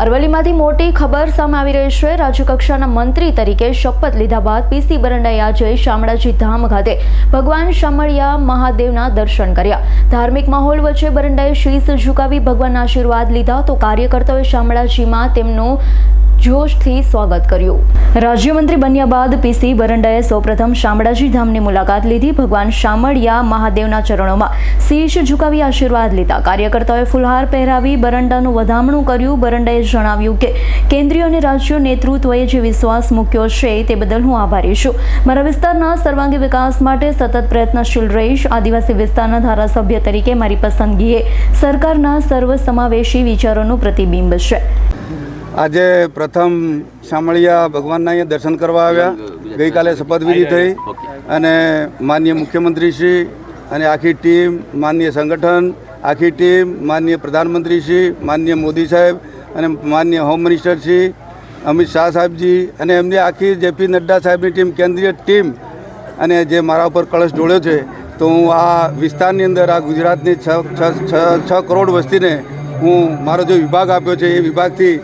અરવલ્લીમાંથી મોટી ખબર સામે આવી રહી છે। રાજ્યકક્ષાના મંત્રી તરીકે શપથ લીધા બાદ પીસી બરંડાએ આજે શામળાજી ધામ ખાતે ભગવાન શામળિયા મહાદેવના દર્શન કર્યા। ધાર્મિક માહોલ વચ્ચે બરંડાએ શીશ ઝુકાવી ભગવાનના આશીર્વાદ લીધા તો કાર્યકર્તાઓએ શામળાજીમાં તેમનું જોશથી સ્વાગત કર્યું। રાજ્યમંત્રી બન્યા બાદ પીસી બરંડાએ સૌપ્રથમ શામળાજી ધામની મુલાકાત લીધી। ભગવાન શામળિયા મહાદેવના ચરણોમાં શીશ ઝુકાવી આશીર્વાદ લીધા। કાર્યકર્તાઓએ ફુલહાર પહેરાવી બરંડાનું વધામણું કર્યું। બરંડાએ જણાવ્યું કે કેન્દ્રીય અને રાજ્ય નેતૃત્વએ જે વિશ્વાસ મૂક્યો છે તે બદલ હું આભારી છું। મારા વિસ્તારના સર્વાંગી વિકાસ માટે સતત પ્રયત્નશીલ રહીશ। આદિવાસી વિસ્તારના ધારાસભ્ય તરીકે મારી પસંદગી એ સરકારના સર્વસમાવેશી વિચારોનું પ્રતિબિંબ છે। આજે પ્રથમ શામળિયા ભગવાનના અહીંયા દર્શન કરવા આવ્યા। ગઈકાલે શપથવિધિ થઈ અને માનનીય મુખ્યમંત્રીશ્રી અને આખી ટીમ, માનનીય સંગઠન, આખી ટીમ, માનનીય પ્રધાનમંત્રીશ્રી, માનનીય મોદી સાહેબ અને માનનીય હોમ મિનિસ્ટરશ્રી અમિત શાહ સાહેબજી અને એમની આખી જેપી નડ્ડા સાહેબની ટીમ, કેન્દ્રીય ટીમ અને જે મારા ઉપર કળશ ઢોળ્યો છે તો હું આ વિસ્તારની અંદર આ ગુજરાતની 6 કરોડ વસ્તીને હું મારો જે વિભાગ આપ્યો છે એ વિભાગથી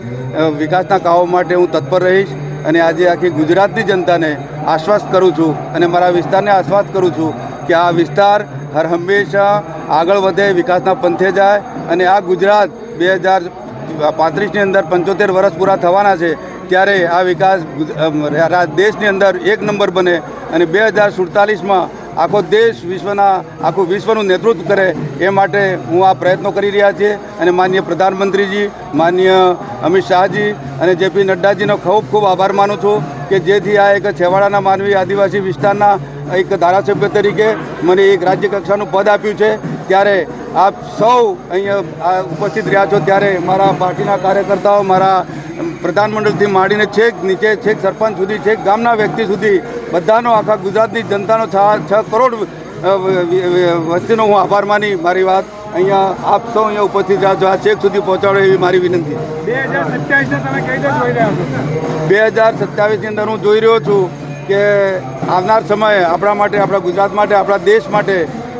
વિકાસના કામો માટે હું તત્પર રહીશ અને આજે આખી ગુજરાતની જનતાને આશ્વસ્ત કરું છું અને મારા વિસ્તારને આશ્વસ્ત કરું છું કે આ વિસ્તાર હર હંમેશા આગળ વધે, વિકાસના પંથે જાય અને આ ગુજરાત 2035ની અંદર 75 વર્ષ પૂરા થવાના છે ત્યારે આ વિકાસ દેશની અંદર 1 નંબર બને અને 2047માં આખો દેશ આખું વિશ્વનું નેતૃત્વ કરે એ માટે હું આ પ્રયત્નો કરી રહ્યા છીએ અને માનનીય પ્રધાનમંત્રીજી, માનનીય અમિત શાહજી અને જેપી નડ્ડાજીનો ખૂબ ખૂબ આભાર માનું છું કે જેથી આ એક છેવાડાના માનવી આદિવાસી વિસ્તારના એક ધારાસભ્ય તરીકે મને એક રાજ્ય કક્ષાનું પદ આપ્યું છે। ત્યારે આપ સૌ અહીંયા ઉપસ્થિત રહ્યા છો ત્યારે મારા પાર્ટીના કાર્યકર્તાઓ, મારા પ્રધાનમંત્રીથી માંડીને છેક નીચે, છેક સરપંચ સુધી, છેક ગામના વ્યક્તિ સુધી બધાનો, આખા ગુજરાતની જનતાનો 6 કરોડ વસ્તીનો હું આભાર માની મારી વાત અહીંયા આપ સૌ અહીંયા ઉપસ્થિત રહ્યા છો આ છેક સુધી પહોંચાડો એવી મારી વિનંતી। 2027ની અંદર હું જોઈ રહ્યો છું કે આવનાર સમય આપણા માટે, આપણા ગુજરાત માટે, આપણા દેશ માટે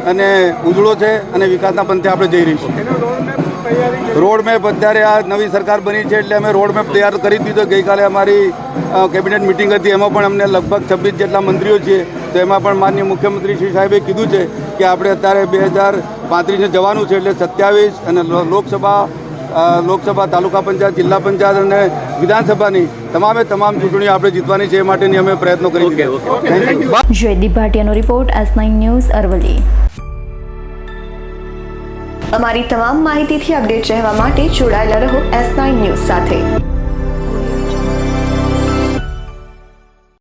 અને ઉજળો છે અને વિકાસના પંથે આપણે જઈ રહીશું। રોડમેપ અત્યારે આ નવી સરકાર બની છે એટલે અમે રોડમેપ તૈયાર કરી દીધો। ગઈકાલે અમારી કેબિનેટ મિટિંગ હતી એમાં પણ અમને લગભગ 26 જેટલા મંત્રીઓ છીએ તો એમાં પણ માનનીય મુખ્યમંત્રી શ્રી સાહેબે કીધું છે કે આપણે અત્યારે 2035ને જવાનું છે એટલે 27 અને લોકસભા, તાલુકા પંચાયત, જિલ્લા પંચાયત અને વિધાનસભાની તમામ ચૂંટણીઓ આપણે જીતવાની છે એ માટેની અમે પ્રયત્નો કરી રહ્યા છીએ। જયદીપ ભાટિયાનો રિપોર્ટ, S9 ન્યૂઝ, અરવલ્લી। અમારી તમામ માહિતીથી અપડેટ રહેવા માટે જોડાયેલા રહો S9 ન્યૂઝ સાથે।